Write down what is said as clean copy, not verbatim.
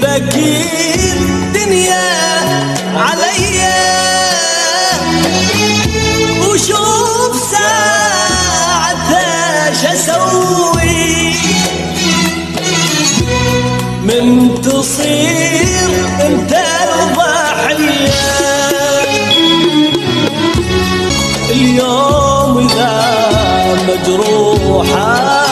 تبكي الدنيا عليا، وشوف ساعتها شسوي من تصير انت الضحية. اليوم اذا مجروحة